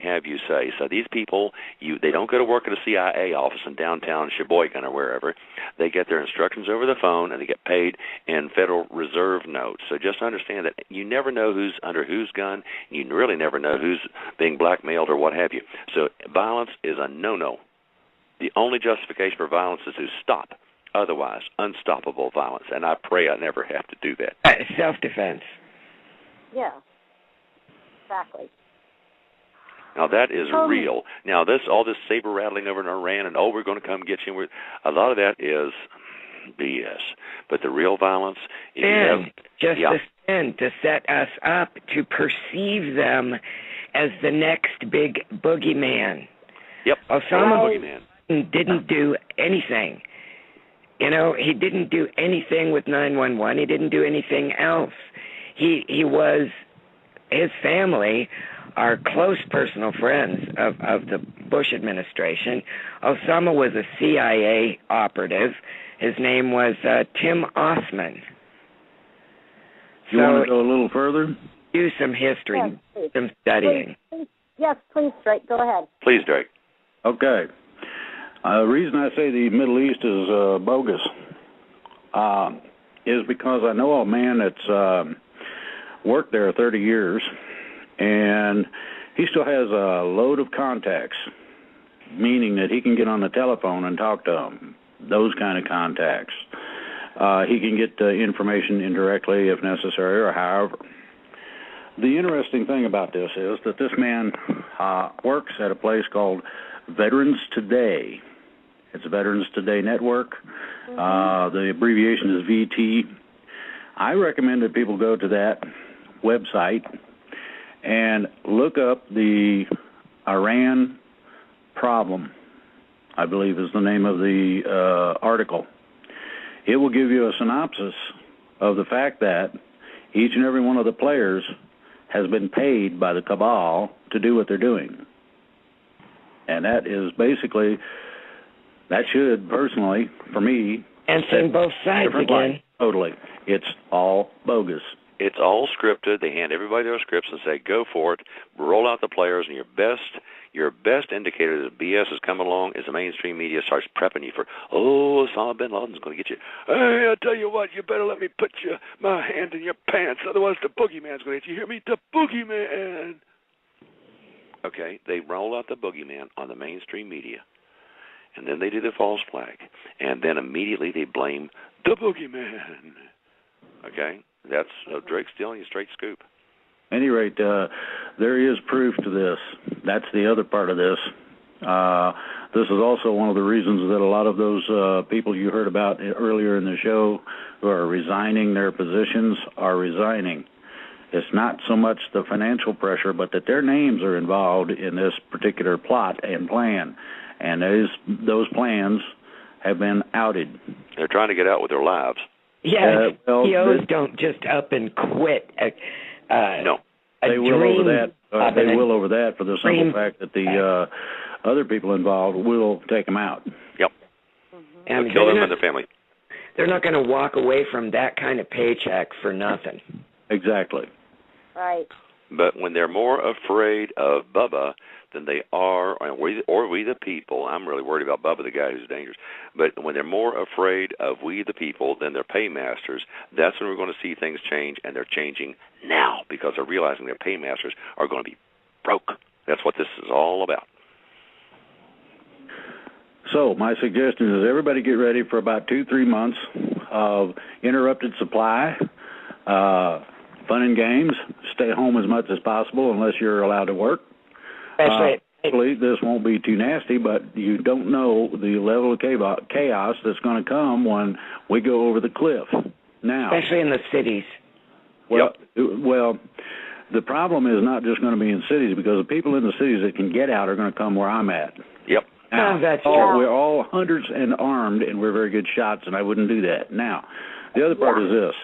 have you say. So these people, they don't go to work at a CIA office in downtown Sheboygan or wherever. They get their instructions over the phone, and they get paid in Federal Reserve notes. So just understand that you never know who's under whose gun. You really never know who's being blackmailed or what have you. So violence is a no-no. The only justification for violence is to stop. Otherwise, unstoppable violence. And I pray I never have to do that. Self-defense. Yeah. Exactly. Now that is real. Now all this saber rattling over in Iran and we're going to come get you. A lot of that is BS. But the real violence is the sin to set us up to perceive them as the next big boogeyman. Yep. Osama didn't do anything. You know, he didn't do anything with 911. He didn't do anything else. His family are close personal friends of the Bush administration. Osama was a CIA operative. His name was Tim Osman. You want to go a little further? Do some history, some studying. Please, Drake, go ahead. Please, Drake. Okay. The reason I say the Middle East is bogus is because I know a man that's worked there 30 years, and he still has a load of contacts, meaning that he can get on the telephone and talk to them, those kind of contacts. He can get information indirectly if necessary or however. The interesting thing about this is that this man works at a place called Veterans Today. It's a Veterans Today network. The abbreviation is VT. I recommend that people go to that website and look up the Iran problem, I believe is the name of the article. It will give you a synopsis of the fact that each and every one of the players has been paid by the cabal to do what they're doing. And that is basically, that should, personally, for me... And seeing both sides again. Totally. It's all bogus. It's all scripted. They hand everybody their scripts and say, go for it, roll out the players, and your best indicator that BS is coming along is the mainstream media starts prepping you for, Osama bin Laden's going to get you. Hey, I tell you what, you better let me put my hand in your pants, otherwise the boogeyman's going to get you. Hear me? The boogeyman. Okay, they roll out the boogeyman on the mainstream media, and then they do the false flag, and then immediately they blame the boogeyman. Okay? That's Drake stealing you straight scoop. At any rate, there is proof to this. That's the other part of this. This is also one of the reasons that a lot of those people you heard about earlier in the show who are resigning their positions are resigning. It's not so much the financial pressure, but that their names are involved in this particular plot and plan. And those plans have been outed. They're trying to get out with their lives. Yes, CEOs don't just up and quit. No. They will over that. They will over that for the simple fact that the other people involved will take them out. Yep. And kill them and their family. They're not going to walk away from that kind of paycheck for nothing. Exactly. Right. But when they're more afraid of Bubba than they are, or we the people, I'm really worried about Bubba, the guy who's dangerous, but when they're more afraid of we the people than their paymasters, that's when we're going to see things change, and they're changing now because they're realizing their paymasters are going to be broke. That's what this is all about. So my suggestion is everybody get ready for about 2-3 months of interrupted supply, fun and games, stay home as much as possible unless you're allowed to work. Hopefully this won't be too nasty, but you don't know the level of chaos that's going to come when we go over the cliff. Now, especially in the cities. Well, the problem is not just going to be in cities, because the people in the cities that can get out are going to come where I'm at. Yep. Now, we're all hunters and armed, and we're very good shots, and I wouldn't do that. Now, the other part is this.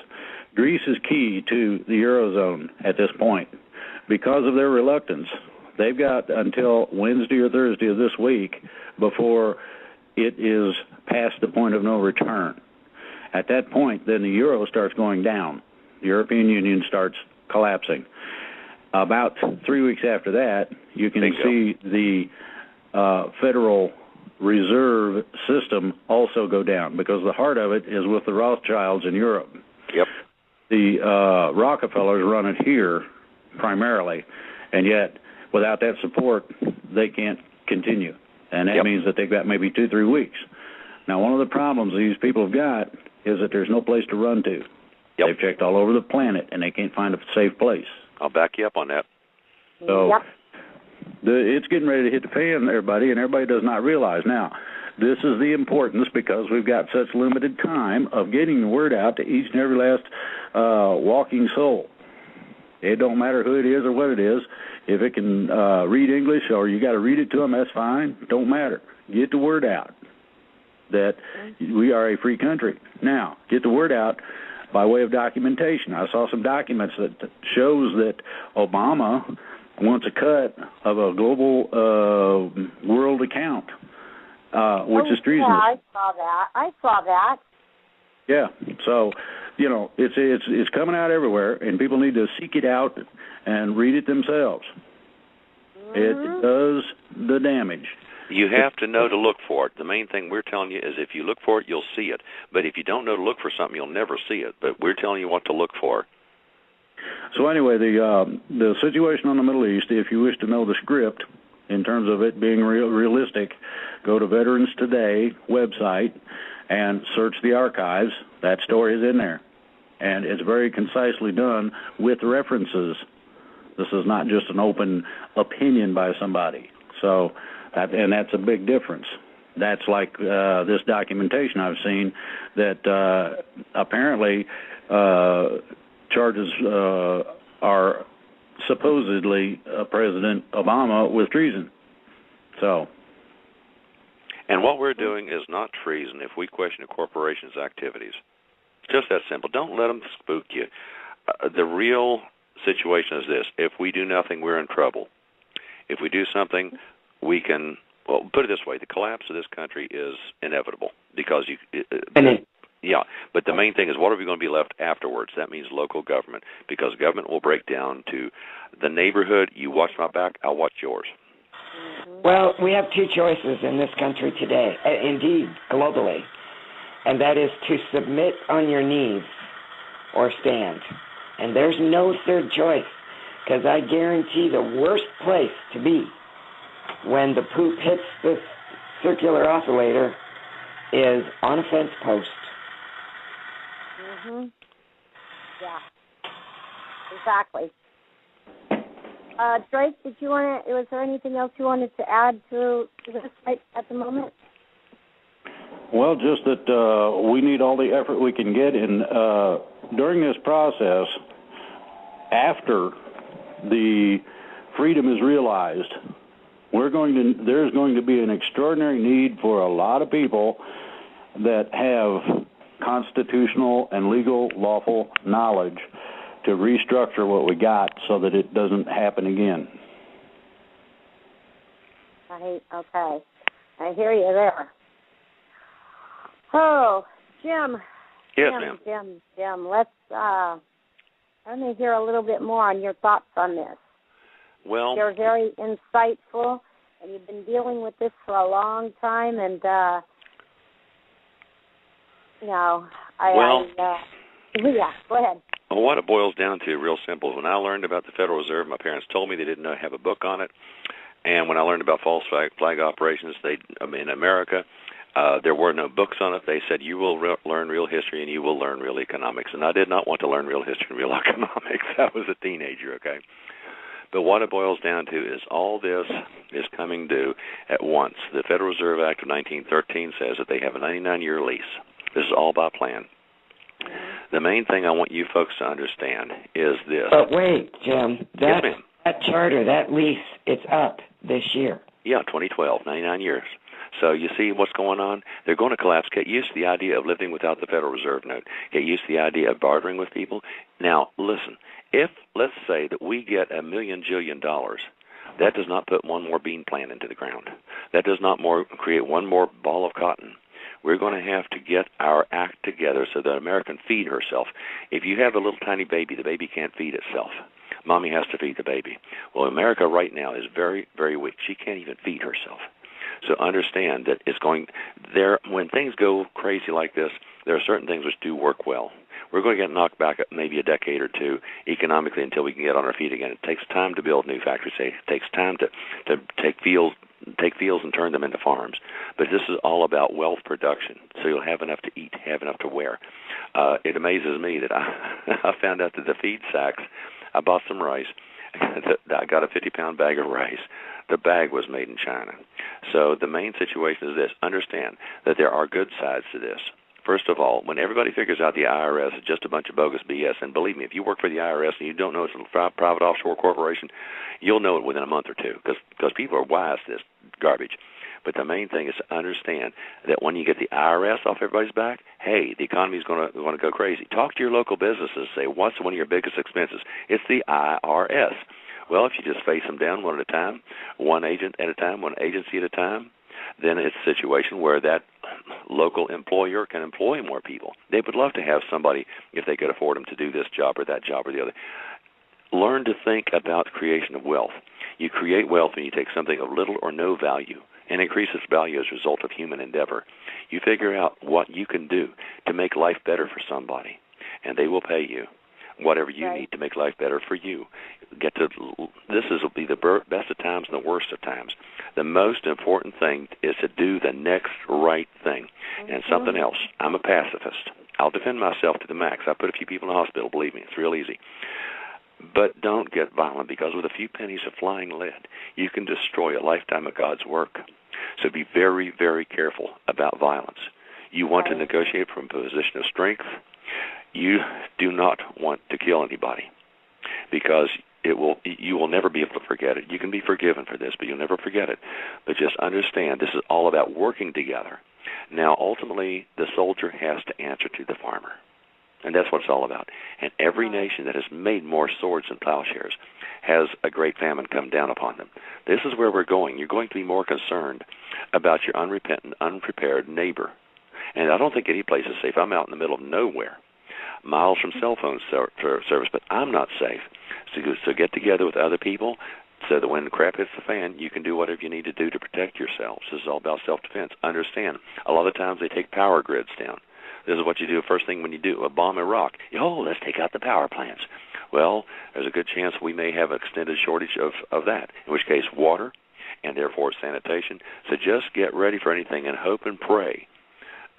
Greece is key to the Eurozone at this point. Because of their reluctance, they've got until Wednesday or Thursday of this week before it is past the point of no return. At that point, then the euro starts going down. The European Union starts collapsing. about 3 weeks after that, you can Bingo. see the Federal Reserve system also go down, because the heart of it is with the Rothschilds in Europe. Yep. The Rockefellers run it here primarily, and yet without that support, they can't continue. And that means that they've got maybe 2-3 weeks. Now, one of the problems these people have got is that there's no place to run to. Yep. They've checked all over the planet, and they can't find a safe place. I'll back you up on that. So it's getting ready to hit the fan, everybody, and everybody does not realize. Now, this is the importance, because we've got such limited time of getting the word out to each and every last walking soul. It don't matter who it is or what it is. If it can read English, or you got to read it to them, that's fine. Don't matter. Get the word out that we are a free country. Now, get the word out by way of documentation. I saw some documents that shows that Obama wants a cut of a global world account, which is treasonous. Yeah, I saw that. Yeah, so it's coming out everywhere, and people need to seek it out and read it themselves. It does the damage. You have to know to look for it. The main thing we're telling you is if you look for it, you'll see it. But if you don't know to look for something, you'll never see it. But we're telling you what to look for. So anyway, the situation on the Middle East, if you wish to know the script in terms of it being realistic, go to Veterans Today website and search the archives. That story is in there. And it's very concisely done with references. This is not just an open opinion by somebody. So, and that's a big difference. That's like this documentation I've seen that apparently charges are supposedly President Obama with treason. So. And what we're doing is not treason if we question a corporation's activities. It's just that simple. Don't let them spook you. The real situation is this. If we do nothing, we're in trouble. If we do something, we can, well, put it this way, the collapse of this country is inevitable because yeah, but the main thing is what are we going to be left afterwards? That means local government, because government will break down to the neighborhood. You watch my back, I'll watch yours. Well, we have two choices in this country today, indeed globally, and that is to submit on your knees or stand. And there's no third choice, because I guarantee the worst place to be when the poop hits the circular oscillator is on a fence post. Yeah, exactly. Drake, was there anything else you wanted to add to this at the moment? Well, just that we need all the effort we can get in during this process. After the freedom is realized, there's going to be an extraordinary need for a lot of people that have constitutional and legal lawful knowledge to restructure what we got so that it doesn't happen again. Right, okay. I hear you there. Oh, Jim. Yes, ma'am. Jim, let me hear a little bit more on your thoughts on this. Well, you're very insightful, and you've been dealing with this for a long time, and, yeah, go ahead. Well, what it boils down to, real simple, when I learned about the Federal Reserve, my parents told me they didn't have a book on it, and when I learned about false flag operations in America, there were no books on it. They said, you will learn real history and you will learn real economics. And I did not want to learn real history and real economics. I was a teenager, okay? But what it boils down to is all this is coming due at once. The Federal Reserve Act of 1913 says that they have a 99-year lease. This is all by plan. The main thing I want you folks to understand is this. But wait, Jim, Yes, ma'am. That charter, that lease, it's up this year. Yeah, 2012, 99 years. So you see what's going on? They're going to collapse. Get used to the idea of living without the Federal Reserve note. Get used to the idea of bartering with people. Now, listen, if, let's say, that we get $1 million jillion, that does not put one more bean plant into the ground. That does not create one more ball of cotton. We're going to have to get our act together so that America can feed herself. If you have a little tiny baby, the baby can't feed itself. Mommy has to feed the baby. Well, America right now is very, very weak. She can't even feed herself. So understand that it's going there. When things go crazy like this, there are certain things which do work well. We're going to get knocked back maybe a decade or two economically until we can get on our feet again. It takes time to build new factories. It takes time to take fields and turn them into farms. But this is all about wealth production. So you'll have enough to eat, have enough to wear. It amazes me that I found out that the feed sacks, I bought some rice. I got a 50-pound bag of rice. The bag was made in China. So the main situation is this. Understand that there are good sides to this. First of all, when everybody figures out the IRS is just a bunch of bogus BS, and believe me, if you work for the IRS and you don't know it's a private offshore corporation, you'll know it within a month or two because people are wise to this garbage. But the main thing is to understand that when you get the IRS off everybody's back, hey, the economy is going to go crazy. Talk to your local businesses. Say, what's one of your biggest expenses? It's the IRS. Well, if you just face them down one at a time, one agent at a time, one agency at a time, then it's a situation where that local employer can employ more people. They would love to have somebody, if they could afford them, to do this job or that job or the other. Learn to think about the creation of wealth. You create wealth when you take something of little or no value and increase its value as a result of human endeavor. You figure out what you can do to make life better for somebody, and they will pay you whatever you need to make life better for you. This will be the best of times and the worst of times. The most important thing is to do the next right thing. And something else, I'm a pacifist. I'll defend myself to the max. I put a few people in the hospital, believe me, it's real easy. But don't get violent, because with a few pennies of flying lead, you can destroy a lifetime of God's work. So be very, very careful about violence. You want to negotiate from a position of strength. You do not want to kill anybody, because you will never be able to forget it. You can be forgiven for this, but you'll never forget it. But just understand, this is all about working together. Now, ultimately, the soldier has to answer to the farmer, and that's what it's all about. And every nation that has made more swords than plowshares has a great famine come down upon them. This is where we're going. You're going to be more concerned about your unrepentant, unprepared neighbor. And I don't think any place is safe. I'm out in the middle of nowhere, miles from cell phone service, but I'm not safe. So get together with other people so that when the crap hits the fan, you can do whatever you need to do to protect yourselves. This is all about self-defense. Understand, a lot of times they take power grids down. This is what you do first thing when you do a bomb Iraq. Oh, let's take out the power plants. Well, there's a good chance we may have an extended shortage of that, in which case water and therefore sanitation. So just get ready for anything and hope and pray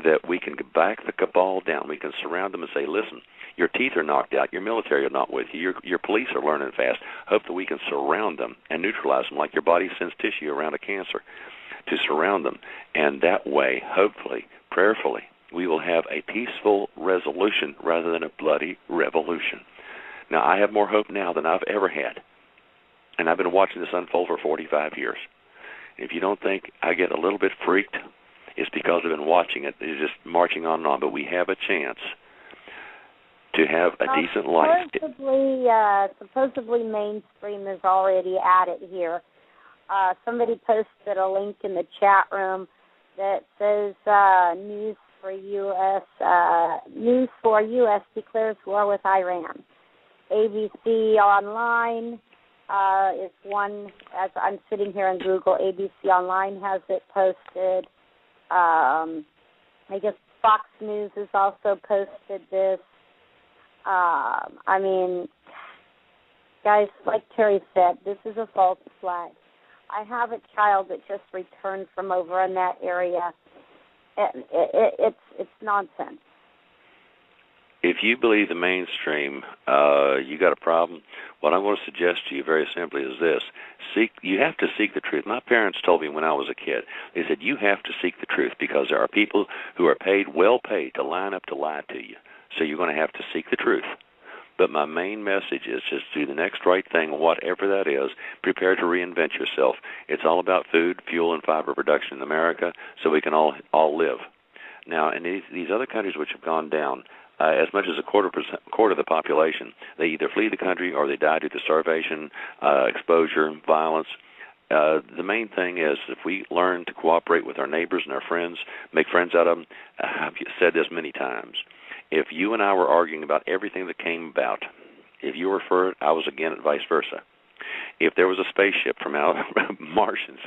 that we can back the cabal down. We can surround them and say, listen, your teeth are knocked out. Your military are not with you. Your police are learning fast. Hope that we can surround them and neutralize them like your body sends tissue around a cancer to surround them. And that way, hopefully, prayerfully, we will have a peaceful resolution rather than a bloody revolution. Now, I have more hope now than I've ever had. And I've been watching this unfold for 45 years. If you don't think I get a little bit freaked, it's because I've been watching it. It's just marching on and on. But we have a chance to have a decent life. Supposedly mainstream is already at it here. Somebody posted a link in the chat room that says News for U.S. declares war with Iran. ABC Online is one, as I'm sitting here in Google, ABC Online has it posted. I guess Fox News has also posted this. I mean, guys, like Terry said, this is a false flag. I have a child that just returned from over in that area. It's nonsense. If you believe the mainstream, you got a problem. What I'm going to suggest to you very simply is this. You have to seek the truth. My parents told me when I was a kid, they said, you have to seek the truth because there are people who are well paid to line up to lie to you. So you're going to have to seek the truth. But my main message is just do the next right thing, whatever that is. Prepare to reinvent yourself. It's all about food, fuel, and fiber production in America so we can all live. Now, in these other countries which have gone down, as much as a quarter of the population, they either flee the country or they die due to starvation, exposure, violence. The main thing is if we learn to cooperate with our neighbors and our friends, make friends out of them. I've said this many times. If you and I were arguing about everything that came about If you were for it, I was against it, vice versa. If there was a spaceship from out Martians